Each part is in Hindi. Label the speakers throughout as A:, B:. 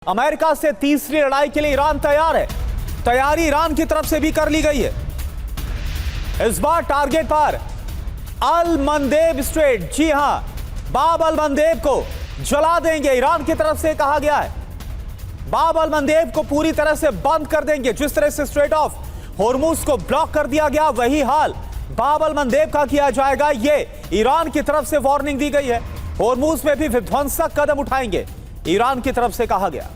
A: अमेरिका से तीसरी लड़ाई के लिए ईरान तैयार है। तैयारी ईरान की तरफ से भी कर ली गई है। इस बार टारगेट पर अल मंदेब स्ट्रेट, जी हां, बाब अल मंदेब को जला देंगे, ईरान की तरफ से कहा गया है। बाब अल मंदेब को पूरी तरह से बंद कर देंगे। जिस तरह से स्ट्रेट ऑफ होर्मुज को ब्लॉक कर दिया गया, वही हाल बाब अल मंदेब का किया जाएगा। यह ईरान की तरफ से वार्निंग दी गई है। होर्मुज में भी विध्वंसक कदम उठाएंगे, ईरान की तरफ से कहा गया।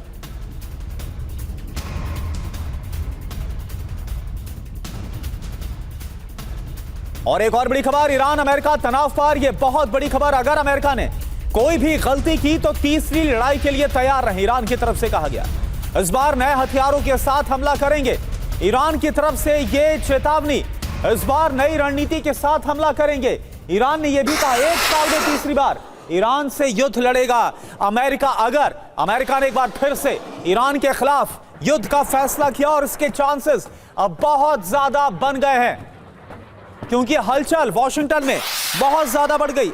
A: और एक और बड़ी खबर, ईरान अमेरिका तनाव पर। यह बहुत बड़ी खबर। अगर अमेरिका ने कोई भी गलती की तो तीसरी लड़ाई के लिए तैयार रहे, ईरान की तरफ से कहा गया। इस बार नए हथियारों के साथ हमला करेंगे, ईरान की तरफ से यह चेतावनी। इस बार नई रणनीति के साथ हमला करेंगे। ईरान ने यह भी कहा 1 साल में तीसरी बार ईरान से युद्ध लड़ेगा अमेरिका। अगर अमेरिका ने एक बार फिर से ईरान के खिलाफ युद्ध का फैसला किया, और इसके चांसेस अब बहुत ज्यादा बन गए हैं, क्योंकि हलचल वॉशिंगटन में बहुत ज्यादा बढ़ गई।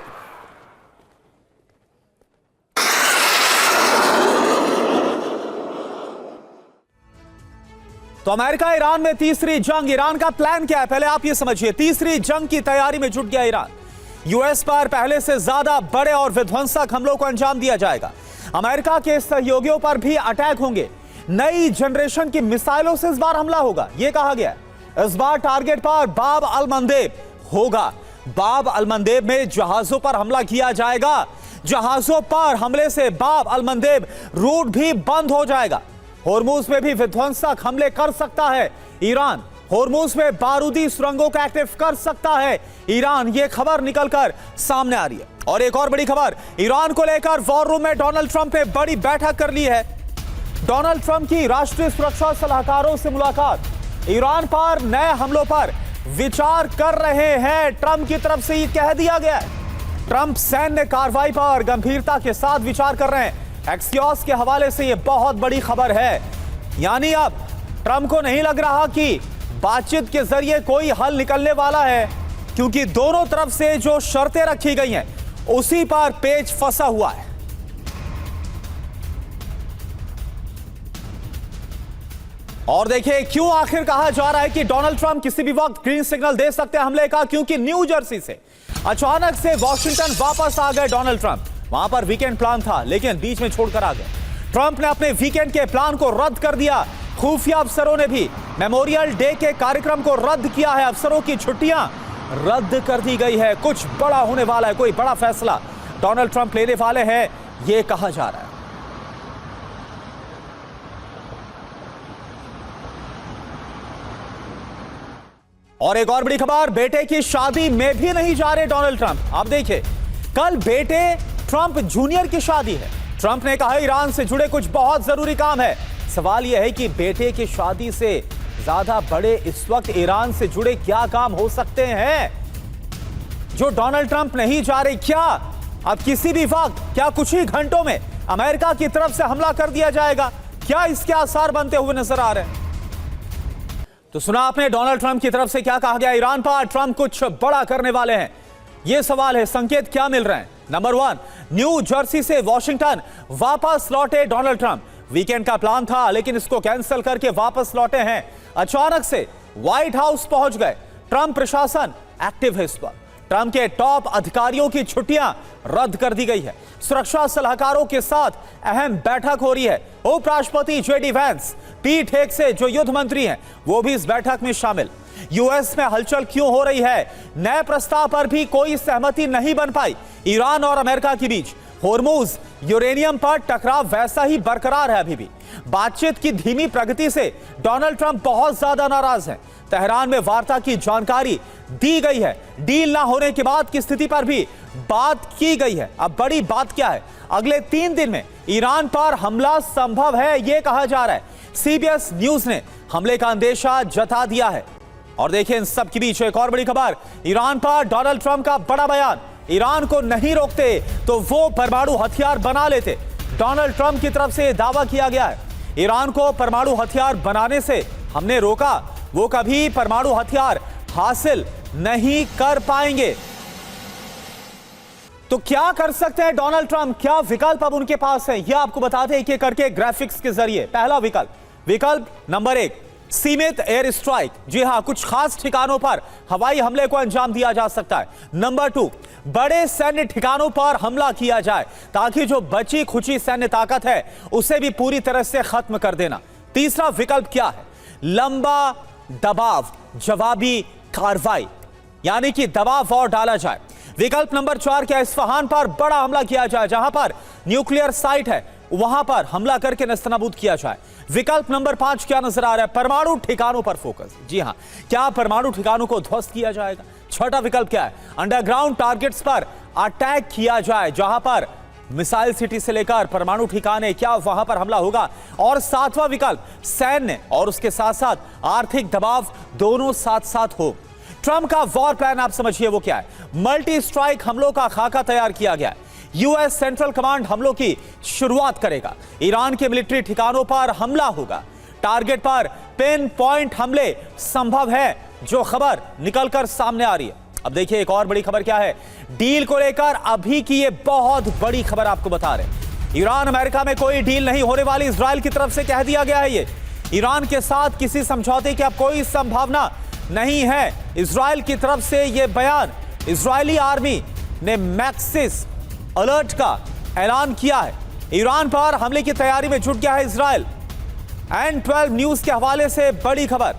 A: तो अमेरिका ईरान में तीसरी जंग, ईरान का प्लान क्या है पहले आप ये समझिए। तीसरी जंग की तैयारी में जुट गया ईरान। यूएस पर पहले से ज्यादा बड़े और विध्वंसक हमलों को अंजाम दिया जाएगा। अमेरिका के सहयोगियों पर भी अटैक होंगे। नई जनरेशन की मिसाइलों से इस बार हमला होगा, यह कहा गया है। इस बार टारगेट पर बाब अल मंदेब होगा। बाब अल मंदेब में जहाजों पर हमला किया जाएगा। जहाजों पर हमले से बाब अल मंदेब रूट भी बंद हो जाएगा। होर्मुज में भी विध्वंसक हमले कर सकता है ईरान। होर्मुज में बारूदी सुरंगों को एक्टिव कर सकता है ईरान। यह खबर निकलकर सामने आ रही है। और एक और बड़ी खबर, ईरान को लेकर वॉर रूम में डोनाल्ड ट्रंप ने बड़ी बैठक कर ली है। डोनाल्ड ट्रंप की राष्ट्रीय सुरक्षा सलाहकारों से मुलाकात। ईरान पर नए हमलों पर विचार कर रहे हैं, ट्रंप की तरफ से यह कह दिया गया है। ट्रंप सैन्य कार्रवाई पर गंभीरता के साथ विचार कर रहे हैं। एक्सियोस के हवाले से यह बहुत बड़ी खबर है। यानी अब ट्रंप को नहीं लग रहा कि बातचीत के जरिए कोई हल निकलने वाला है, क्योंकि दोनों तरफ से जो शर्तें रखी गई हैं उसी पर पेच फंसा हुआ है। और देखिए क्यों आखिर कहा जा रहा है कि डोनाल्ड ट्रंप किसी भी वक्त ग्रीन सिग्नल दे सकते हैं हमले का, क्योंकि न्यू जर्सी से अचानक से वॉशिंगटन वापस आ गए डोनाल्ड ट्रंप। वहां पर वीकेंड प्लान था, लेकिन बीच में छोड़कर आ गए। ट्रंप ने अपने वीकेंड के प्लान को रद्द कर दिया। खुफिया अफसरों ने भी मेमोरियल डे के कार्यक्रम को रद्द किया है। अफसरों की छुट्टियां रद्द कर दी गई है। कुछ बड़ा होने वाला है, कोई बड़ा फैसला डोनाल्ड ट्रंप लेने वाले हैं, यह कहा जा रहा है। और एक और बड़ी खबर, बेटे की शादी में भी नहीं जा रहे डोनाल्ड ट्रंप। आप देखिए, कल बेटे ट्रंप जूनियर की शादी है। ट्रंप ने कहा ईरान से जुड़े कुछ बहुत जरूरी काम है। सवाल यह है कि बेटे की शादी से ज्यादा बड़े इस वक्त ईरान से जुड़े क्या काम हो सकते हैं जो डोनाल्ड ट्रंप नहीं जा रहे। क्या अब किसी भी वक्त, क्या कुछ ही घंटों में अमेरिका की तरफ से हमला कर दिया जाएगा? क्या इसके आसार बनते हुए नजर आ रहे हैं? तो सुना आपने डोनाल्ड ट्रंप की तरफ से क्या कहा गया ईरान पर। ट्रंप कुछ बड़ा करने वाले हैं, यह सवाल है। संकेत क्या मिल रहे हैं? नंबर 1, न्यू जर्सी से वॉशिंगटन वापस लौटे डोनाल्ड ट्रंप। वीकेंड का प्लान था, लेकिन इसको कैंसिल करके वापस लौटे हैं। अचानक से व्हाइट हाउस पहुंच गए। ट्रंप प्रशासन एक्टिव है इस पर। ट्रंप के टॉप अधिकारियों की छुट्टियां रद्द कर दी गई है। सुरक्षा सलाहकारों के साथ अहम बैठक हो रही है। उपराष्ट्रपति जेडी वैंस, पीट हेगसे जो युद्ध मंत्री हैं, वो भी इस बैठक में शामिल। यूएस में हलचल क्यों हो रही है? नए प्रस्ताव पर भी कोई सहमति नहीं बन पाई ईरान और अमेरिका के बीच। होर्मुज यूरेनियम पर टकराव वैसा ही बरकरार है अभी भी। बातचीत की धीमी प्रगति से डोनाल्ड ट्रंप बहुत ज्यादा नाराज हैं। तेहरान में वार्ता की जानकारी दी गई है। डील ना होने के बाद की स्थिति पर भी बात की गई है। अब बड़ी बात क्या है? अगले 3 दिन में ईरान पर हमला संभव है, यह कहा जा रहा है। सीबीएस न्यूज ने हमले का अंदेशा जता दिया है। और देखिए इन सब के बीच एक और बड़ी खबर, ईरान पर डोनाल्ड ट्रंप का बड़ा बयान। ईरान को नहीं रोकते तो वो परमाणु हथियार बना लेते। डोनाल्ड ट्रंप की तरफ से दावा किया गया है, ईरान को परमाणु हथियार बनाने से हमने रोका, वो कभी परमाणु हथियार हासिल नहीं कर पाएंगे। तो क्या कर सकते हैं डोनाल्ड ट्रंप, क्या विकल्प अब उनके पास है, यह आपको बताते हैं एक एक करके ग्राफिक्स के जरिए। पहला विकल्प नंबर 1, सीमित एयर स्ट्राइक। जी हां, कुछ खास ठिकानों पर हवाई हमले को अंजाम दिया जा सकता है। नंबर 2, बड़े सैन्य ठिकानों पर हमला किया जाए ताकि जो बची खुची सैन्य ताकत है उसे भी पूरी तरह से खत्म कर देना। तीसरा विकल्प क्या है, लंबा दबाव जवाबी कार्रवाई, यानी कि दबाव और डाला जाए। विकल्प नंबर 4 क्या, इस्फहान पर बड़ा हमला किया जाए, जहां पर न्यूक्लियर साइट है वहां पर हमला करके नस्तनाबूद किया जाए। विकल्प नंबर 5 क्या नजर आ रहा है, परमाणु ठिकानों पर फोकस। जी हां, क्या परमाणु ठिकानों को ध्वस्त किया जाएगा। छठा विकल्प क्या है, अंडरग्राउंड टारगेट्स पर अटैक किया जाए, जहां पर मिसाइल सिटी से लेकर परमाणु ठिकाने, क्या वहां पर हमला होगा। और सातवां विकल्प, सैन्य और उसके साथ साथ आर्थिक दबाव दोनों साथ साथ हो। ट्रंप का वॉर प्लान आप समझिए वो क्या है, मल्टी स्ट्राइक हमलों का खाका तैयार किया गया है। यूएस सेंट्रल कमांड हमलों की शुरुआत करेगा, ईरान के मिलिट्री ठिकानों पर हमला होगा, टारगेट पर पिन पॉइंट हमले संभव है, जो खबर निकलकर सामने आ रही है। अब देखिए एक और बड़ी खबर क्या है, डील को लेकर अभी की ये बहुत बड़ी खबर आपको बता रहे। ईरान अमेरिका में कोई डील नहीं होने वाली, इजराइल की तरफ से कह दिया गया है। ये ईरान के साथ किसी समझौते की अब कोई संभावना नहीं है, इजराइल की तरफ से यह बयान। इजरायली आर्मी ने मैक्सिस अलर्ट का ऐलान किया है, ईरान पर हमले की तैयारी में जुट गया है इजराइल। N12 न्यूज के हवाले से बड़ी खबर।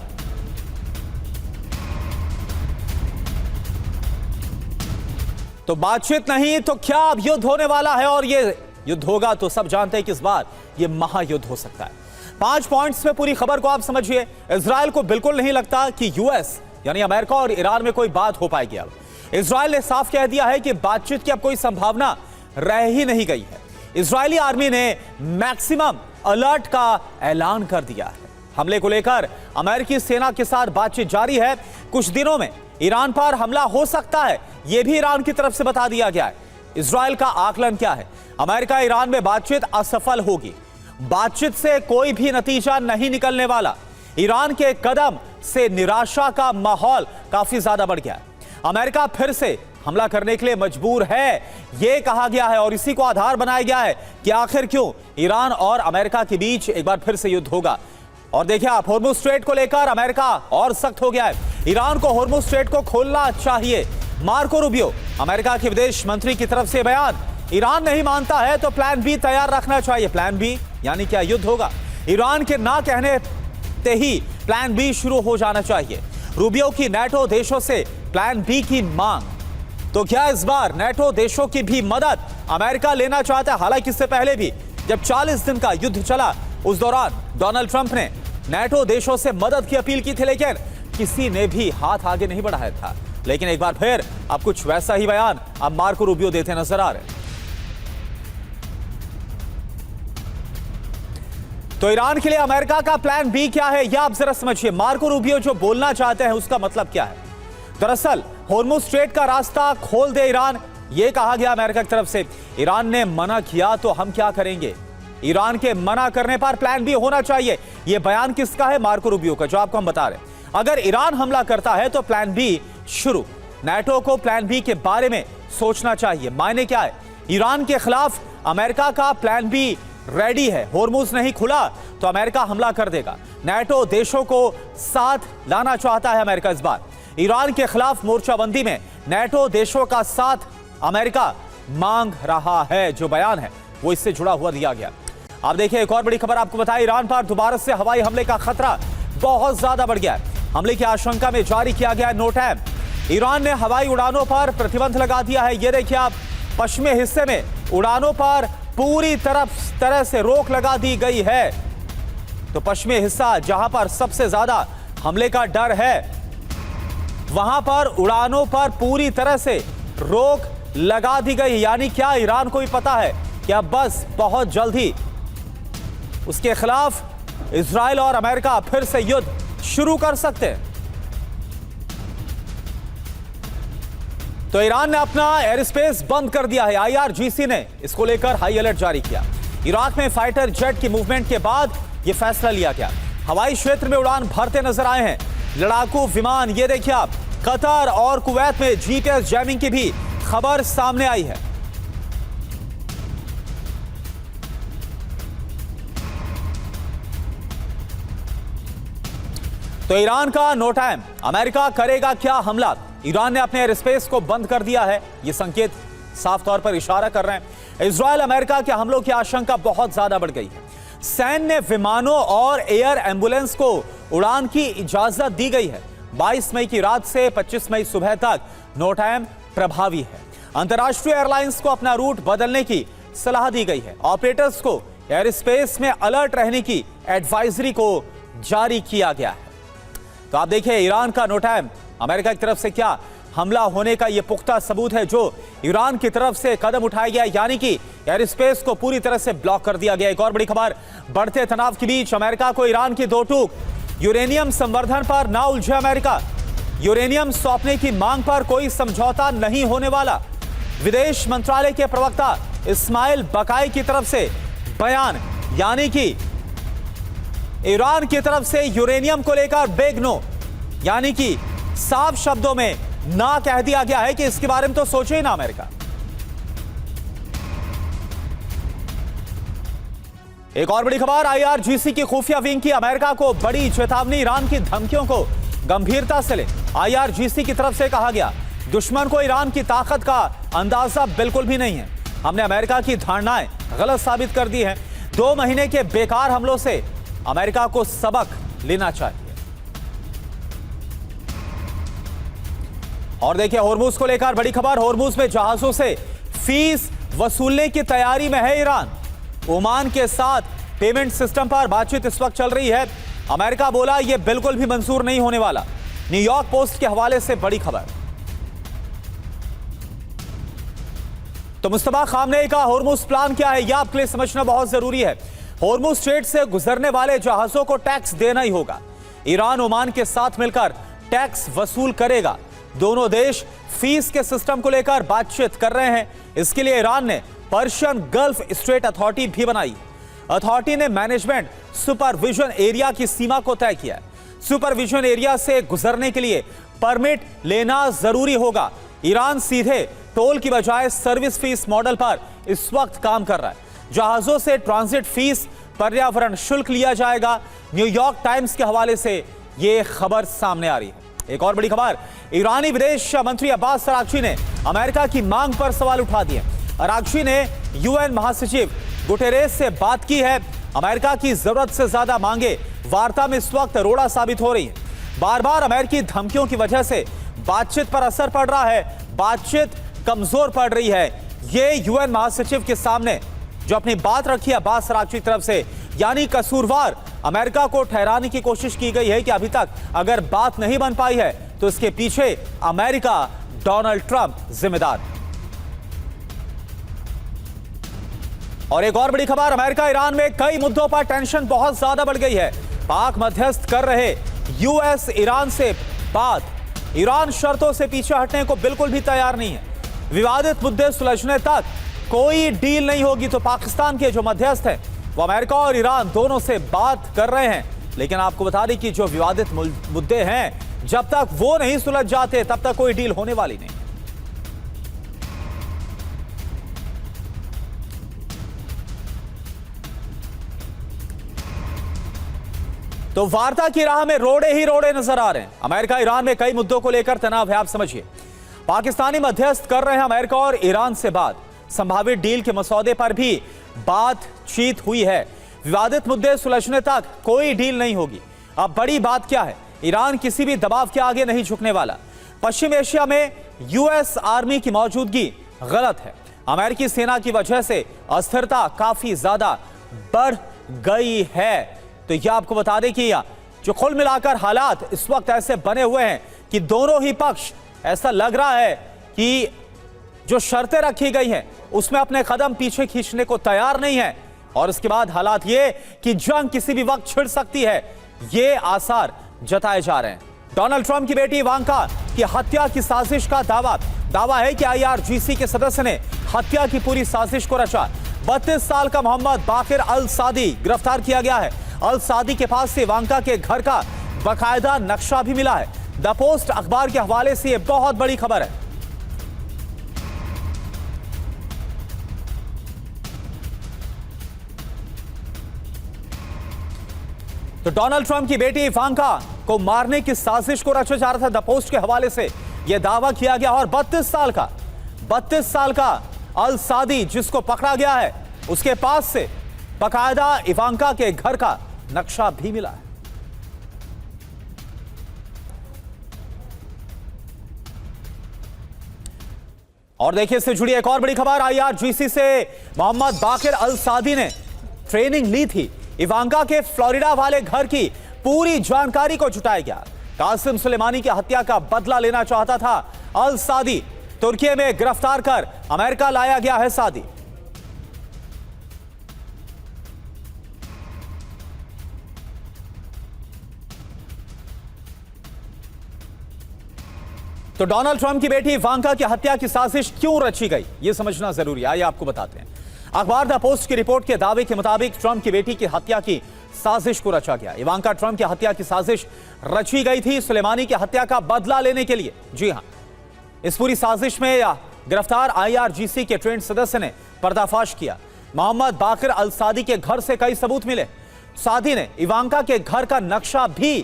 A: तो बातचीत नहीं तो क्या अब युद्ध होने वाला है, और ये युद्ध होगा तो सब जानते हैं कि इस बार ये महायुद्ध हो सकता है। 5 पॉइंट्स में पूरी खबर को आप समझिए। इजराइल को बिल्कुल नहीं लगता कि यूएस यानी अमेरिका और ईरान में कोई बात हो पाएगी। अब इजराइल ने साफ कह दिया है कि बातचीत की अब कोई संभावना रह ही नहीं गई है। इजरायली आर्मी ने मैक्सिमम अलर्ट का ऐलान कर दिया है। हमले को लेकर अमेरिकी सेना के साथ बातचीत जारी है। कुछ दिनों में ईरान पर हमला हो सकता है, यह भी ईरान की तरफ से बता दिया गया है। इजराइल का आकलन क्या है, अमेरिका ईरान में बातचीत असफल होगी, बातचीत से कोई भी नतीजा नहीं निकलने वाला। ईरान के कदम से निराशा का माहौल काफी ज्यादा बढ़ गया है। अमेरिका फिर से हमला करने के लिए मजबूर है, यह कहा गया है, और इसी को आधार बनाया गया है कि आखिर क्यों ईरान और अमेरिका के बीच एक बार फिर से युद्ध होगा। और देखिए आप, हॉर्मुज़ स्ट्रेट को लेकर अमेरिका और सख्त हो गया है। ईरान को हॉर्मुज़ स्ट्रेट को खोलना चाहिए। मार्को रूबियो अमेरिका के विदेश मंत्री की तरफ से बयान, ईरान नहीं मानता है तो प्लान बी तैयार रखना चाहिए। प्लान बी यानी क्या, युद्ध होगा। ईरान के ना कहने ते ही प्लान बी शुरू हो जाना चाहिए। रूबियो की नेटो देशों से प्लान बी की मांग। तो क्या इस बार नेटो देशों की भी मदद अमेरिका लेना चाहता है। हालांकि इससे पहले भी जब 40 दिन का युद्ध चला, उस दौरान डोनाल्ड ट्रंप ने नेटो देशों से मदद की अपील की थी, लेकिन किसी ने भी हाथ आगे नहीं बढ़ाया था। लेकिन एक बार फिर अब कुछ वैसा ही बयान अब मार्को रूबियो देते नजर आ रहे हैं। तो ईरान के लिए अमेरिका का प्लान बी क्या है, यह आप जरा समझिए। मार्को रूबियो जो बोलना चाहते हैं उसका मतलब क्या है। दरअसल हॉर्मुज़ स्ट्रेट का रास्ता खोल दे ईरान, यह कहा गया अमेरिका की तरफ से। ईरान ने मना किया तो हम क्या करेंगे, ईरान के मना करने पर प्लान बी होना चाहिए। यह बयान किसका है, मार्को रूबियो का, जो आपको हम बता रहे हैं। अगर ईरान हमला करता है तो प्लान बी शुरू। नेटो को प्लान बी के बारे में सोचना चाहिए। मायने क्या है, ईरान के खिलाफ अमेरिका का प्लान बी रेडी है। हॉर्मुज़ नहीं खुला तो अमेरिका हमला कर देगा। नेटो देशों को साथ लाना चाहता है अमेरिका इस बार। ईरान के खिलाफ मोर्चाबंदी में नेटो देशों का साथ अमेरिका मांग रहा है। जो बयान है वो इससे जुड़ा हुआ दिया गया। अब देखिए एक और बड़ी खबर आपको बताएं, ईरान पर दोबारा से हवाई हमले का खतरा बहुत ज्यादा बढ़ गया है। हमले की आशंका में जारी किया गया नो टाइम। ईरान ने हवाई उड़ानों पर प्रतिबंध लगा दिया है। ये देखिए आप, पश्चिमी हिस्से में उड़ानों पर पूरी तरह से रोक लगा दी गई है। तो पश्चिमी हिस्सा जहां पर सबसे ज्यादा हमले का डर है, वहां पर उड़ानों पर पूरी तरह से रोक लगा दी गई। यानी क्या, ईरान को भी पता है कि अब बस बहुत जल्द ही उसके खिलाफ इजराइल और अमेरिका फिर से युद्ध शुरू कर सकते हैं। तो ईरान ने अपना एयर स्पेस बंद कर दिया है। IRGC ने इसको लेकर हाई अलर्ट जारी किया। इराक में फाइटर जेट की मूवमेंट के बाद यह फैसला लिया गया। हवाई क्षेत्र में उड़ान भरते नजर आए हैं लड़ाकू विमान। ये देखिए आप, कतर और कुवैत में GPS जैमिंग की भी खबर सामने आई है। तो ईरान का नो टाइम, अमेरिका करेगा क्या हमला? ईरान ने अपने एयर स्पेस को बंद कर दिया है, ये संकेत साफ तौर पर इशारा कर रहे हैं। इजराइल अमेरिका के हमलों की आशंका बहुत ज्यादा बढ़ गई है। सैन्य ने विमानों और एयर एम्बुलेंस को उड़ान की इजाजत दी गई है। 22 मई की रात से 25 मई सुबह तक नो टाइम प्रभावी है। अंतर्राष्ट्रीय एयरलाइंस को अपना रूट बदलने की सलाह दी गई है। ऑपरेटर्स को एयर स्पेस में अलर्ट रहने की एडवाइजरी को जारी किया गया है। तो आप देखिए, ईरान का नो टाइम, अमेरिका की तरफ से क्या हमला होने का यह पुख्ता सबूत है जो ईरान की तरफ से कदम उठाया गया, यानी कि एयर स्पेस को पूरी तरह से ब्लॉक कर दिया गया। एक और बड़ी खबर, बढ़ते तनाव के बीच अमेरिका को ईरान की दो टूक, यूरेनियम संवर्धन पर ना उलझे अमेरिका। यूरेनियम सौंपने की मांग पर कोई समझौता नहीं होने वाला। विदेश मंत्रालय के प्रवक्ता इस्माइल बकाई की तरफ से बयान, यानी कि ईरान की तरफ से यूरेनियम को लेकर बिग नो, यानी कि साफ शब्दों में ना कह दिया गया है कि इसके बारे में तो सोचे ही ना अमेरिका। एक और बड़ी खबर, आईआरजीसी की खुफिया विंग की अमेरिका को बड़ी चेतावनी, ईरान की धमकियों को गंभीरता से ले। आईआरजीसी की तरफ से कहा गया, दुश्मन को ईरान की ताकत का अंदाजा बिल्कुल भी नहीं है। हमने अमेरिका की धारणाएं गलत साबित कर दी हैं। 2 महीने के बेकार हमलों से अमेरिका को सबक लेना चाहिए। और देखिए, होर्मुज को लेकर बड़ी खबर, होर्मुज में जहाजों से फीस वसूलने की तैयारी में है ईरान। ओमान के साथ पेमेंट सिस्टम पर बातचीत इस वक्त चल रही है। अमेरिका बोला यह बिल्कुल भी मंजूर नहीं होने वाला। न्यूयॉर्क पोस्ट के हवाले से बड़ी खबर। तो मुस्तफा खामनेई का होर्मुज प्लान क्या है, यह आपके लिए समझना बहुत जरूरी है। होर्मुज स्ट्रेट से गुजरने वाले जहाजों को टैक्स देना ही होगा। ईरान ओमान के साथ मिलकर टैक्स वसूल करेगा। दोनों देश फीस के सिस्टम को लेकर बातचीत कर रहे हैं। इसके लिए ईरान ने पर्शियन गल्फ स्ट्रेट अथॉरिटी भी बनाई। अथॉरिटी ने मैनेजमेंट सुपरविजन एरिया की सीमा को तय किया है। सुपरविजन एरिया से गुजरने के लिए परमिट लेना जरूरी होगा। ईरान सीधे टोल की बजाय सर्विस फीस मॉडल पर इस वक्त काम कर रहा है। जहाजों से ट्रांजिट फीस, पर्यावरण शुल्क लिया जाएगा। न्यूयॉर्क टाइम्स के हवाले से यह खबर सामने आ रही है। एक और बड़ी खबर, ईरानी विदेश मंत्री अब्बास अरागची ने अमेरिका की मांग पर सवाल उठा दिए। अरागची ने यूएन महासचिव गुटेरेस से बात की है। अमेरिका की जरूरत से ज्यादा मांगे वार्ता में इस वक्त रोड़ा साबित हो रही है। बार बार अमेरिकी धमकियों की वजह से बातचीत पर असर पड़ रहा है, बातचीत कमजोर पड़ रही है। ये यूएन महासचिव के सामने जो अपनी बात रखी है अब्बास अरागची की तरफ से, यानी कसूरवार अमेरिका को ठहराने की कोशिश की गई है कि अभी तक अगर बात नहीं बन पाई है तो इसके पीछे अमेरिका, डोनाल्ड ट्रंप जिम्मेदार। और एक और बड़ी खबर, अमेरिका ईरान में कई मुद्दों पर टेंशन बहुत ज्यादा बढ़ गई है। पाक मध्यस्थ कर रहे यूएस ईरान से बात। ईरान शर्तों से पीछे हटने को बिल्कुल भी तैयार नहीं है। विवादित मुद्दे सुलझने तक कोई डील नहीं होगी। तो पाकिस्तान के जो मध्यस्थ हैं वो अमेरिका और ईरान दोनों से बात कर रहे हैं। लेकिन आपको बता दें कि जो विवादित मुद्दे हैं, जब तक वो नहीं सुलझ जाते तब तक कोई डील होने वाली नहीं। तो वार्ता की राह में रोड़े ही रोड़े नजर आ रहे हैं। अमेरिका ईरान में कई मुद्दों को लेकर तनाव है। आप समझिए, पाकिस्तानी मध्यस्थ कर रहे हैं अमेरिका और ईरान से बात। संभावित डील के मसौदे पर भी बातचीत हुई है। विवादित मुद्दे सुलझने तक कोई डील नहीं होगी। अब बड़ी बात क्या है, ईरान किसी भी दबाव के आगे नहीं झुकने वाला। पश्चिम एशिया में यूएस आर्मी की मौजूदगी गलत है। अमेरिकी सेना की वजह से अस्थिरता काफी ज्यादा बढ़ गई है। तो यह आपको बता दें कि जो कुल मिलाकर हालात इस वक्त ऐसे बने हुए हैं कि दोनों ही पक्ष, ऐसा लग रहा है कि जो शर्तें रखी गई हैं उसमें अपने कदम पीछे खींचने को तैयार नहीं है। और इसके बाद हालात ये कि जंग किसी भी वक्त छिड़ सकती है, ये आसार जताए जा रहे हैं। डोनाल्ड ट्रंप की बेटी इवांका की हत्या की साजिश का दावा है कि आईआरजीसी के सदस्य ने हत्या की पूरी साजिश को रचा। 32 साल का मोहम्मद बाकिर अल सादी गिरफ्तार किया गया है। अल सादी के पास से इवांका के घर का बाकायदा नक्शा भी मिला है। द पोस्ट अखबार के हवाले से यह बहुत बड़ी खबर है। तो डोनाल्ड ट्रंप की बेटी इवांका को मारने की साजिश को रचा जा रहा था। द पोस्ट के हवाले से यह दावा किया गया और 32 साल का अल सादी जिसको पकड़ा गया है, उसके पास से बाकायदा इवांका के घर का नक्शा भी मिला है। और देखिए, इससे जुड़ी एक और बड़ी खबर। आईआरजीसी से मोहम्मद बाकिर अल सादी ने ट्रेनिंग ली थी। इवांका के फ्लोरिडा वाले घर की पूरी जानकारी को जुटाया गया। कासिम सुलेमानी की हत्या का बदला लेना चाहता था अल सादी। तुर्की में गिरफ्तार कर अमेरिका लाया गया है सादी। तो डोनाल्ड ट्रंप की बेटी इवांका की हत्या की साजिश क्यों रची गई, यह समझना जरूरी है। आइए आपको बताते हैं। अखबार द पोस्ट की रिपोर्ट के दावे के मुताबिक ट्रंप की बेटी की हत्या की साजिश को रचा गया। इवांका ट्रंप की हत्या की साजिश रची गई थी सुलेमानी की हत्या का बदला लेने के लिए। जी हां, इस पूरी साजिश में गिरफ्तार आईआरजीसी के ट्रेंड सदस्य ने पर्दाफाश किया। मोहम्मद बाकिर अल सादी के घर से कई सबूत मिले। सादी ने इवांका के घर का नक्शा भी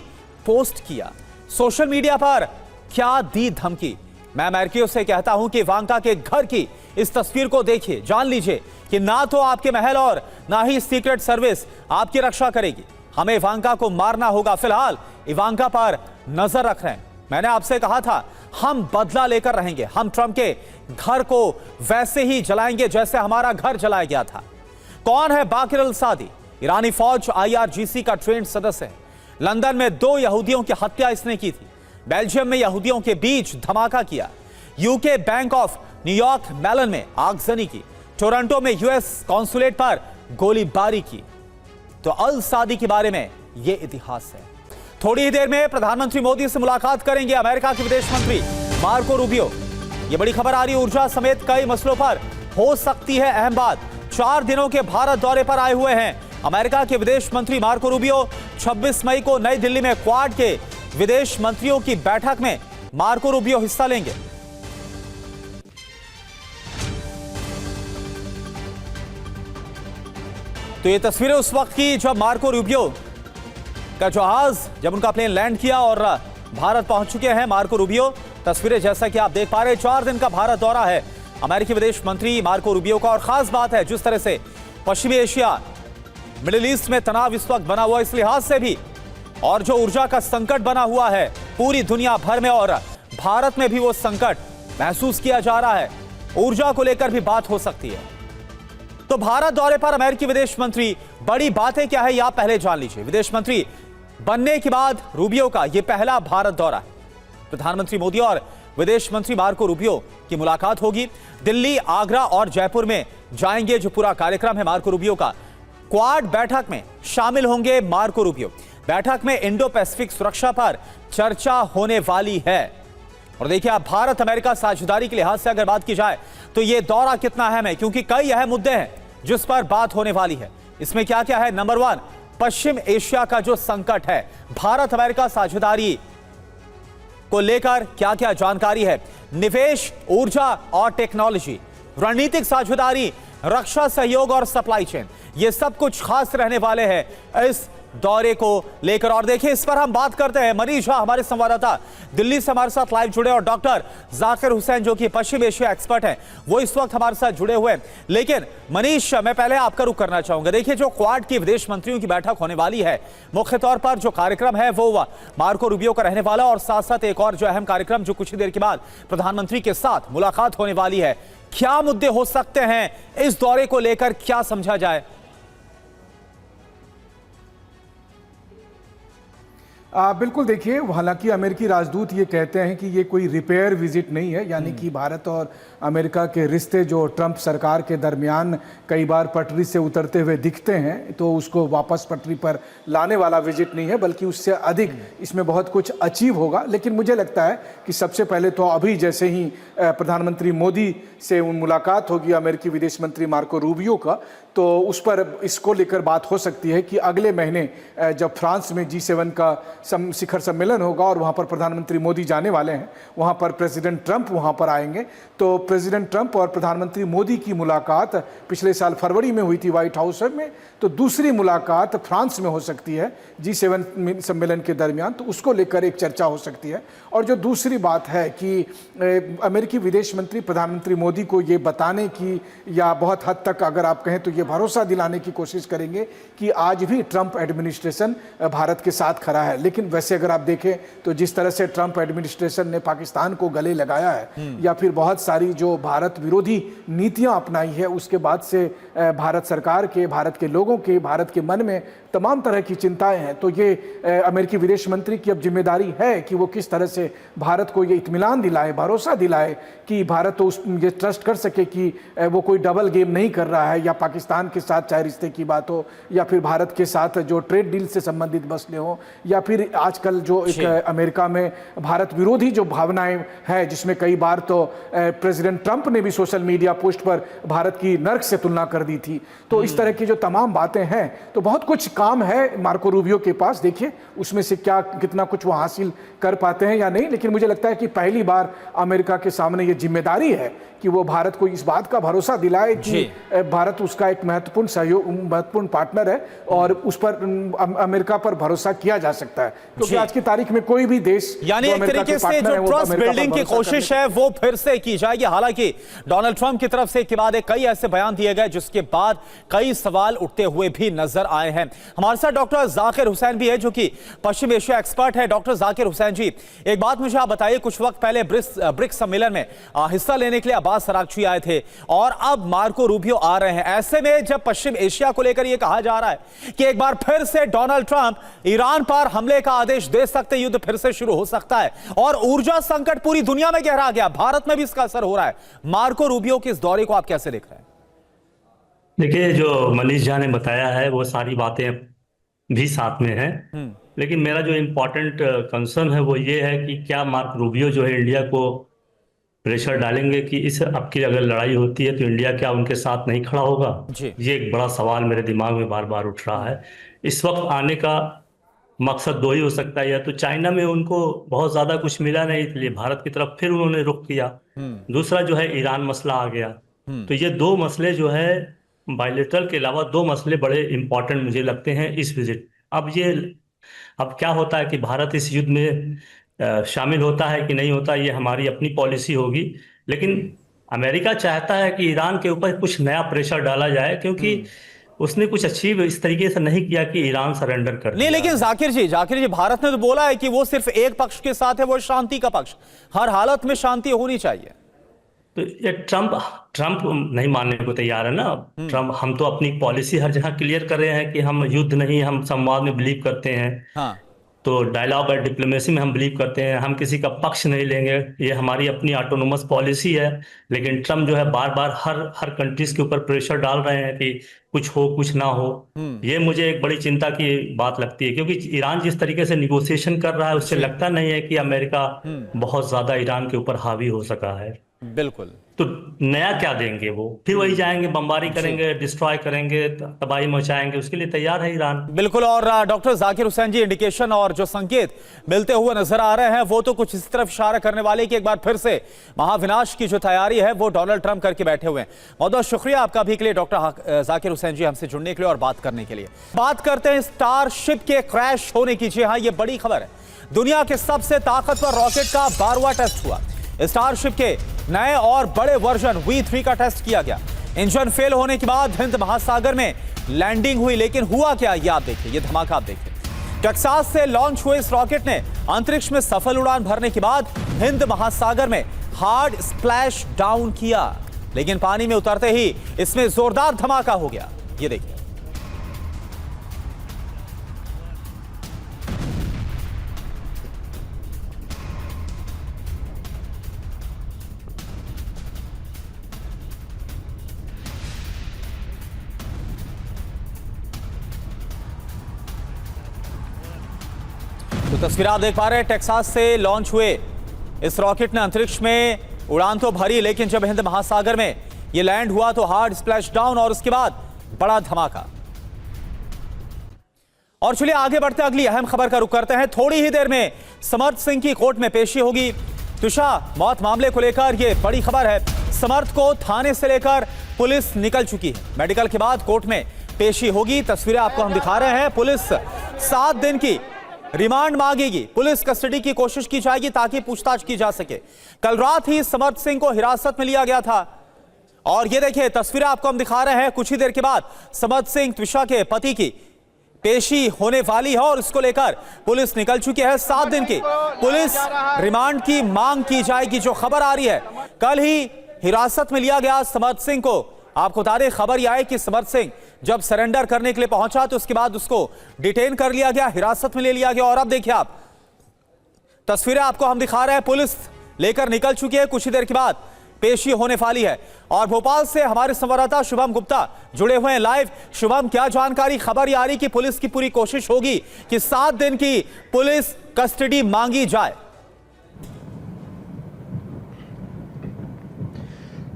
A: पोस्ट किया। सोशल मीडिया पर क्या दी धमकी। मैं अमेरिकियों से कहता हूं कि इवांका के घर की इस तस्वीर को देखिए, जान लीजिए कि ना तो आपके महल और ना ही सीक्रेट सर्विस आपकी रक्षा करेगी। हमें इवांका को मारना होगा। फिलहाल इवांका पर नजर रख रहे हैं। मैंने आपसे कहा था हम बदला लेकर रहेंगे। हम ट्रंप के घर को वैसे ही जलाएंगे जैसे हमारा घर जलाया गया था। कौन है बाकिर अल सादी? ईरानी फौज आईआरजीसी का ट्रेंड सदस्य है। लंदन में 2 यहूदियों की हत्या इसने की थी। बेल्जियम में यहूदियों के बीच धमाका किया। UK bank of New York Mellon में आगजनी की। टोरंटो में यूएस कॉन्सुलेट पर गोलीबारी की। तो अल सादी के बारे में यह इतिहास है। थोड़ी ही देर में प्रधानमंत्री मोदी से मुलाकात करेंगे अमेरिका के विदेश मंत्री मार्को रूबियो। यह बड़ी खबर आ रही है। ऊर्जा समेत कई मसलों पर हो सकती है अहम बात। 4 दिनों के भारत दौरे पर आए हुए हैं अमेरिका के विदेश मंत्री मार्को रूबियो। 26 मई को नई दिल्ली में क्वाड के विदेश मंत्रियों की बैठक में मार्को रूबियो हिस्सा लेंगे। तो ये तस्वीरें उस वक्त की जब मार्को रूबियो का जहाज, जब उनका प्लेन लैंड किया और भारत पहुंच चुके हैं मार्को रूबियो। तस्वीरें जैसा कि आप देख पा रहे हैं, 4 दिन का भारत दौरा है अमेरिकी विदेश मंत्री मार्को रूबियो का। और खास बात है जिस तरह से पश्चिमी एशिया, मिडिल ईस्ट में तनाव इस वक्त बना हुआ, इस लिहाज से भी, और जो ऊर्जा का संकट बना हुआ है पूरी दुनिया भर में और भारत में भी वो संकट महसूस किया जा रहा है। ऊर्जा को लेकर भी बात हो सकती है। तो भारत दौरे पर अमेरिकी विदेश मंत्री, बड़ी बातें क्या है यह आप पहले जान लीजिए। विदेश मंत्री बनने के बाद रूबियो का यह पहला भारत दौरा है। प्रधानमंत्री मोदी और विदेश मंत्री मार्को रूबियो की मुलाकात होगी। दिल्ली, आगरा और जयपुर में जाएंगे। जो पूरा कार्यक्रम है मार्को रूबियो का। क्वाड बैठक में शामिल होंगे मार्को रूबियो। बैठक में इंडो पैसिफिक सुरक्षा पर चर्चा होने वाली है। और देखिए, आप भारत अमेरिका साझेदारी के लिहाज से अगर बात की जाए तो यह दौरा कितना अहम है, क्योंकि कई अहम मुद्दे हैं जिस पर बात होने वाली है। इसमें क्या क्या है? नंबर 1, पश्चिम एशिया का जो संकट है, भारत अमेरिका साझेदारी को लेकर क्या क्या जानकारी है। निवेश, ऊर्जा और टेक्नोलॉजी, रणनीतिक साझेदारी, रक्षा सहयोग और सप्लाई चेन, ये सब कुछ खास रहने वाले हैं इस दौरे को लेकर। और देखिए, इस पर हम बात करते हैं। मनीष झा हमारे संवाददाता दिल्ली से हमारे साथ लाइव जुड़े, और डॉक्टर जाकिर हुसैन जो कि पश्चिम एशिया एक्सपर्ट हैं, वो इस वक्त हमारे साथ जुड़े हुए हैं। लेकिन मनीष, मैं पहले आपका रुख करना चाहूंगा। देखिए, जो क्वाड की विदेश मंत्रियों की बैठक होने वाली है, मुख्य तौर पर जो कार्यक्रम है वो मार्को रूबियो का रहने वाला, और साथ साथ एक और जो अहम कार्यक्रम जो कुछ ही देर के बाद प्रधानमंत्री के साथ मुलाकात होने वाली है। क्या मुद्दे हो सकते हैं इस दौरे को लेकर, क्या समझा जाए?
B: बिल्कुल, देखिए, हालांकि अमेरिकी राजदूत ये कहते हैं कि ये कोई रिपेयर विजिट नहीं है, यानी कि भारत और अमेरिका के रिश्ते जो ट्रंप सरकार के दरमियान कई बार पटरी से उतरते हुए दिखते हैं, तो उसको वापस पटरी पर लाने वाला विजिट नहीं है, बल्कि उससे अधिक इसमें बहुत कुछ अचीव होगा। लेकिन मुझे लगता है कि सबसे पहले तो अभी जैसे ही प्रधानमंत्री मोदी से मुलाकात होगी अमेरिकी विदेश मंत्री मार्को रूबियो का, तो उस पर इसको लेकर बात हो सकती है कि अगले महीने जब फ्रांस में G7 का शिखर सम्मेलन होगा और वहाँ पर प्रधानमंत्री मोदी जाने वाले हैं, वहाँ पर प्रेसिडेंट ट्रंप वहाँ पर आएंगे। तो प्रेसिडेंट ट्रंप और प्रधानमंत्री मोदी की मुलाकात पिछले साल फरवरी में हुई थी व्हाइट हाउस में, तो दूसरी मुलाकात फ्रांस में हो सकती है G7 सम्मेलन के दरमियान, तो उसको लेकर एक चर्चा हो सकती है। और जो दूसरी बात है कि अमेरिकी विदेश मंत्री प्रधानमंत्री मोदी को ये बताने की या बहुत हद तक अगर आप कहें तो ये भरोसा दिलाने की कोशिश करेंगे कि आज भी ट्रंप एडमिनिस्ट्रेशन भारत के साथ खड़ा है। लेकिन वैसे अगर आप देखें तो जिस तरह से ट्रंप एडमिनिस्ट्रेशन ने पाकिस्तान को गले लगाया है या फिर बहुत सारी जो भारत विरोधी नीतियां अपनाई है, उसके बाद से भारत सरकार के, भारत के लोगों के, भारत के मन में तमाम तरह की चिंताएं हैं। तो ये अमेरिकी विदेश मंत्री की अब जिम्मेदारी है कि वो किस तरह से भारत को ये इत्मीनान दिलाए, भरोसा दिलाए कि भारत तो उस ये ट्रस्ट कर सके कि वो कोई डबल गेम नहीं कर रहा है, या पाकिस्तान के साथ चाहे रिश्ते की बात हो या फिर भारत के साथ जो ट्रेड डील से संबंधित मसले हो, या फिर आजकल जो एक अमेरिका में भारत विरोधी जो भावनाएं है, जिसमें कई बार तो प्रेसिडेंट ट्रंप ने भी सोशल मीडिया पोस्ट पर भारत की नर्क से तुलना कर दी थी। तो इस तरह की जो तमाम बातें हैं, तो बहुत कुछ काम है मार्को रूबियो के पास। देखिए उसमें से क्या कितना कुछ वो हासिल कर पाते हैं या नहीं, लेकिन मुझे लगता है कि पहली बार अमेरिका के सामने ये जिम्मेदारी है कि वो भारत को इस बात का भरोसा दिलाए कि भारत उसका एक महत्वपूर्ण सहयोग, महत्वपूर्ण पार्टनर है और उस पर अमेरिका पर भरोसा किया जा सकता है, क्योंकि आज की तारीख में कोई भी देश
A: यानी एक तरीके से जो ट्रस्ट बिल्डिंग की कोशिश है वो फिर से की जाएगी। हालांकि डोनाल्ड ट्रंप की तरफ से के बाद कई ऐसे बयान दिए गए जिसके बाद कई सवाल उठते हुए भी नजर आए हैं। हमारे साथ डॉक्टर जाकिर हुसैन भी है जो कि पश्चिम एशिया एक्सपर्ट है। डॉक्टर जाकिर हुसैन जी, एक बात मुझे आप बताइए, कुछ वक्त पहले ब्रिक्स सम्मेलन में हिस्सा लेने के लिए अब्बास अरागची आए थे और अब मार्को रूबियो आ रहे हैं। ऐसे में जब पश्चिम एशिया को लेकर यह कहा जा रहा है कि एक बार फिर से डोनाल्ड ट्रंप ईरान पर हमले का आदेश दे सकते, युद्ध फिर से शुरू हो सकता है और ऊर्जा संकट पूरी दुनिया में गहरा गया, भारत में भी इसका असर हो रहा है। मार्को रूबियो के इस दौरे को आप कैसे देख रहे हैं?
C: देखिए, जो मनीष झा ने बताया है वो सारी बातें भी साथ में है, लेकिन मेरा जो इम्पोर्टेंट कंसर्न है वो ये है कि क्या मार्क रूबियो जो है इंडिया को प्रेशर डालेंगे कि इस अब की अगर लड़ाई होती है तो इंडिया क्या उनके साथ नहीं खड़ा होगा। ये एक बड़ा सवाल मेरे दिमाग में बार बार उठ रहा है। इस वक्त आने का मकसद दो ही हो सकता है, या तो चाइना में उनको बहुत ज्यादा कुछ मिला नहीं इसलिए भारत की तरफ फिर उन्होंने रुख किया, दूसरा जो है ईरान मसला आ गया। तो ये दो मसले जो है बायलेटरल के अलावा दो मसले बड़े इंपॉर्टेंट मुझे लगते हैं इस विजिट। अब क्या होता है कि भारत इस युद्ध में शामिल होता है कि नहीं होता, ये हमारी अपनी पॉलिसी होगी, लेकिन अमेरिका चाहता है कि ईरान के ऊपर कुछ नया प्रेशर डाला जाए, क्योंकि उसने कुछ अचीव इस तरीके से नहीं किया कि ईरान सरेंडर कर
A: नहीं। लेकिन जाकिर जी, भारत ने तो बोला है कि वो सिर्फ एक पक्ष के साथ है, वो शांति का पक्ष, हर हालत में शांति होनी चाहिए।
C: तो ये ट्रंप नहीं मानने को तैयार है ना। ट्रंप, हम तो अपनी पॉलिसी हर जगह क्लियर कर रहे हैं कि हम युद्ध नहीं, हम संवाद में बिलीव करते हैं। हाँ। तो डायलॉग और डिप्लोमेसी में हम बिलीव करते हैं, हम किसी का पक्ष नहीं लेंगे, ये हमारी अपनी ऑटोनोमस पॉलिसी है। लेकिन ट्रंप जो है बार बार हर कंट्रीज के ऊपर प्रेशर डाल रहे हैं कि कुछ हो कुछ ना हो। ये मुझे एक बड़ी चिंता की बात लगती है, क्योंकि ईरान जिस तरीके से निगोशिएशन कर रहा है उससे लगता नहीं है कि अमेरिका बहुत ज्यादा ईरान के ऊपर हावी हो सका है।
A: बिल्कुल।
C: तो नया क्या देंगे वो? फिर वही जाएंगे, बमबारी करेंगे, डिस्ट्रॉय करेंगे, तबाही मचाएंगे, उसके लिए तैयार है ईरान।
A: बिल्कुल। और डॉक्टर जाकिर हुसैन जी, इंडिकेशन और जो संकेत मिलते हुए नजर आ रहे हैं वो तो कुछ इस तरफ इशारा करने वाले कि एक बार फिर से महाविनाश की जो तैयारी है वो डोनाल्ड ट्रंप करके बैठे हुए हैं। बहुत बहुत शुक्रिया आपका भी के लिए डॉक्टर जाकिर हुसैन जी, हमसे जुड़ने के लिए और बात करने के लिए। बात करते हैं स्टारशिप के क्रैश होने की। जी हाँ, ये बड़ी खबर है। दुनिया के सबसे ताकतवर रॉकेट का 12वां टेस्ट हुआ। स्टारशिप के नए और बड़े वर्जन V3 का टेस्ट किया गया। इंजन फेल होने के बाद हिंद महासागर में लैंडिंग हुई, लेकिन हुआ क्या ये आप देखिए, ये धमाका आप देखिए। टेक्सास से लॉन्च हुए इस रॉकेट ने अंतरिक्ष में सफल उड़ान भरने के बाद हिंद महासागर में हार्ड स्प्लैश डाउन किया, लेकिन पानी में उतरते ही इसमें जोरदार धमाका हो गया। ये देखिए। तो तस्वीर आप देख पा रहे हैं, टेक्सास से लॉन्च हुए इस रॉकेट ने अंतरिक्ष में उड़ान तो भरी, लेकिन जब हिंद महासागर में ये लैंड हुआ तो हार्ड स्प्लैश डाउन और उसके बाद बड़ा धमाका। और चलिए आगे बढ़ते अगली अहम खबर का रुख करते हैं। थोड़ी ही देर में समर्थ सिंह की कोर्ट में पेशी होगी। तुषा मौत मामले को लेकर यह बड़ी खबर है। समर्थ को थाने से लेकर पुलिस निकल चुकी है। मेडिकल के बाद कोर्ट में पेशी होगी। तस्वीरें आपको हम दिखा रहे हैं। पुलिस 7 दिन की रिमांड मांगेगी। पुलिस कस्टडी की कोशिश की जाएगी ताकि पूछताछ की जा सके। कल रात ही समर्थ सिंह को हिरासत में लिया गया था और ये देखिए तस्वीरें आपको हम दिखा रहे हैं। कुछ ही देर के बाद समर्थ सिंह त्विषा के पति की पेशी होने वाली है और इसको लेकर पुलिस निकल चुकी है। 7 दिन की पुलिस रिमांड की मांग की जाएगी। जो खबर आ रही है, कल ही हिरासत में लिया गया समर्थ सिंह को। आपको बता दें, खबर यह है कि समर्थ सिंह जब सरेंडर करने के लिए पहुंचा तो उसके बाद उसको डिटेन कर लिया गया, हिरासत में ले लिया गया। और अब देखिए आप तस्वीरें आपको हम दिखा रहे हैं। पुलिस लेकर निकल चुकी है। कुछ ही देर के बाद पेशी होने वाली है। और भोपाल से हमारे संवाददाता शुभम गुप्ता जुड़े हुए हैं लाइव। शुभम, क्या जानकारी? खबर आ रही कि पुलिस की पूरी कोशिश होगी कि 7 दिन की पुलिस कस्टडी मांगी जाए।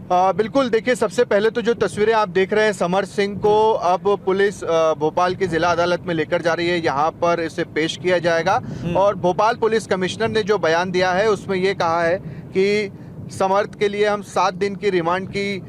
D: बिल्कुल, देखिए सबसे पहले तो जो तस्वीरें आप देख रहे हैं, समर्थ सिंह को अब पुलिस भोपाल की जिला अदालत में लेकर जा रही है। यहाँ पर इसे पेश किया जाएगा और भोपाल पुलिस कमिश्नर ने जो बयान दिया है उसमें ये कहा है कि समर्थ के लिए हम 7 दिन की रिमांड की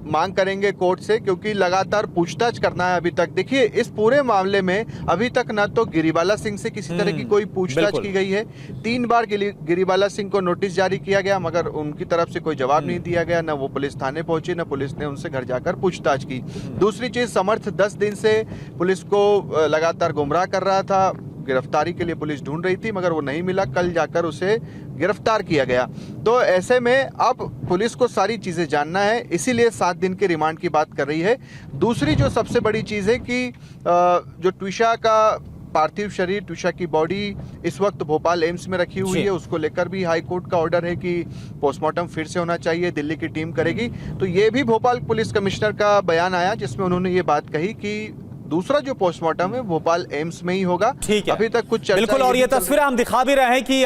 D: मांग करेंगे कोर्ट से, क्योंकि लगातार पूछताछ करना है। अभी तक देखिए इस पूरे मामले में अभी तक न तो गिरिबाला सिंह से किसी तरह की कोई पूछताछ की गई है। 3 बार गिरिबाला सिंह को नोटिस जारी किया गया मगर उनकी तरफ से कोई जवाब नहीं दिया गया। न वो पुलिस थाने पहुंची, न पुलिस ने उनसे घर जाकर पूछताछ की। दूसरी चीज, समर्थ 10 दिन से पुलिस को लगातार गुमराह कर रहा था। गिरफ्तारी के लिए पुलिस ढूंढ रही थी मगर वो नहीं मिला। कल जाकर उसे गिरफ्तार किया गया। तो ऐसे में अब पुलिस को सारी चीजें जानना है, इसीलिए 7 दिन के रिमांड की बात कर रही है। दूसरी जो सबसे बड़ी चीज है कि जो त्विषा का पार्थिव शरीर, त्विषा की बॉडी इस वक्त भोपाल एम्स में रखी हुई है, उसको लेकर भी हाई कोर्ट का ऑर्डर है कि पोस्टमार्टम फिर से होना चाहिए, दिल्ली की टीम करेगी। तो ये भी भोपाल पुलिस कमिश्नर का बयान आया जिसमें उन्होंने ये बात कही कि दूसरा जो पोस्टमार्टम है भोपाल एम्स में ही होगा।
A: ठीक है,
D: अभी तक कुछ चर्चा
A: बिल्कुल। और ये तस्वीरें हम दिखा भी रहे हैं कि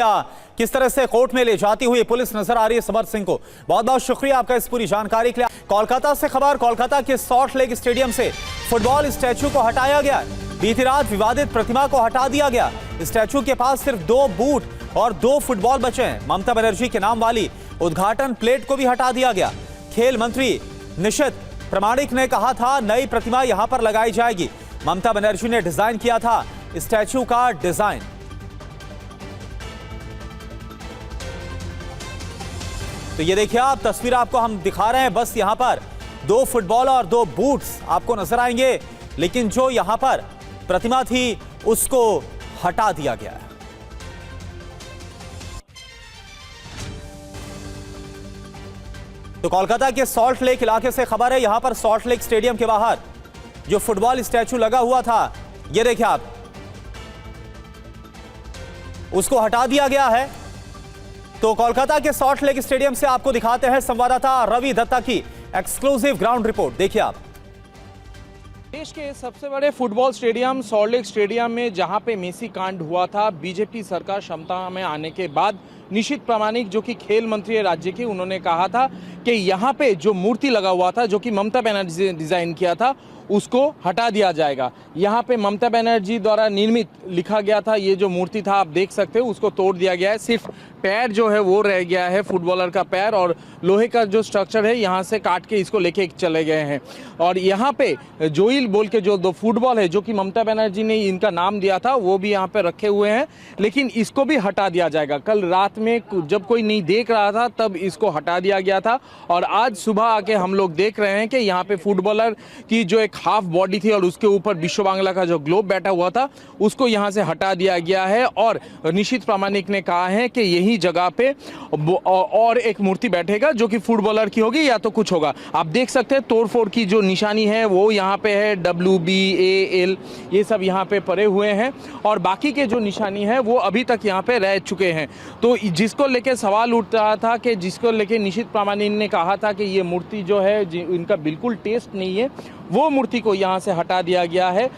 A: किस तरह से कोर्ट में ले जाती हुई पुलिस नजर आ रही है समर्थ सिंह को। बहुत बहुत शुक्रिया आपका इस पूरी जानकारी के लिए। कोलकाता से खबर, कोलकाता के सॉल्ट लेक स्टेडियम से फुटबॉल स्टैचू को हटाया गया। बीती रात विवादित प्रतिमा को हटा दिया गया। स्टैचू के पास सिर्फ 2 बूट और 2 फुटबॉल बचे हैं। ममता बनर्जी के नाम वाली उद्घाटन प्लेट को भी हटा दिया गया। खेल मंत्री निशित प्रामाणिक ने कहा था नई प्रतिमा यहां पर लगाई जाएगी। ममता बनर्जी ने डिजाइन किया था स्टैचू का डिजाइन। तो ये देखिए आप तस्वीर आपको हम दिखा रहे हैं। बस यहां पर 2 फुटबॉल और 2 बूट्स आपको नजर आएंगे, लेकिन जो यहां पर प्रतिमा थी उसको हटा दिया गया है। तो कोलकाता के सॉल्ट लेक इलाके से खबर है। यहां पर सॉल्ट लेक स्टेडियम के बाहर जो फुटबॉल स्टैचू लगा हुआ था, ये देखिए आप, उसको हटा दिया गया है। तो कोलकाता के सॉल्ट लेक स्टेडियम से आपको दिखाते हैं संवाददाता रवि दत्ता की एक्सक्लूसिव ग्राउंड रिपोर्ट। देखिए आप।
E: देश के सबसे बड़े football stadium salt lake stadium में जहां पे मेसी कांड हुआ था, बीजेपी सरकार क्षमता में आने के बाद निशित प्रामाणिक जो कि खेल मंत्री है राज्य की, उन्होंने कहा था कि यहाँ पे जो मूर्ति लगा हुआ था जो कि ममता बनर्जी ने डिजाइन किया था उसको हटा दिया जाएगा। यहाँ पे ममता बनर्जी द्वारा निर्मित लिखा गया था, ये जो मूर्ति था आप देख सकते हो, उसको तोड़ दिया गया है। सिर्फ पैर जो है वो रह गया है, फुटबॉलर का पैर, और लोहे का जो स्ट्रक्चर है यहाँ से काट के इसको लेके चले गए हैं। और यहाँ पे जोइल बोल के जो 2 फुटबॉल है जो कि ममता बनर्जी ने इनका नाम दिया था वो भी यहाँ पे रखे हुए हैं, लेकिन इसको भी हटा दिया जाएगा। कल रात में जब कोई नहीं देख रहा था तब इसको हटा दिया गया था और आज सुबह आके हम लोग देख रहे हैं कि यहाँ पे फुटबॉलर की जो एक हाफ बॉडी थी और उसके ऊपर विश्व बांग्ला का जो ग्लोब बैठा हुआ था उसको यहाँ से हटा दिया गया है। और निशित प्रामाणिक ने कहा है कि यही जगह पे और एक मूर्ति बैठेगा जो कि फुटबॉलर की होगी या तो कुछ होगा। आप देख सकते हैं तोड़फोड़ की जो निशानी है वो यहाँ पे है, WBAL ये सब यहाँ पे पड़े हुए हैं और बाकी के जो निशानी है वो अभी तक यहाँ पे रह चुके हैं। तो जिसको लेके सवाल उठ रहा था कि जिसको लेके निशित प्रामाणिक ने कहा था कि ये मूर्ति जो है इनका बिल्कुल टेस्ट नहीं है, वो मूर्ति को यहाँ से हटा दिया गया है।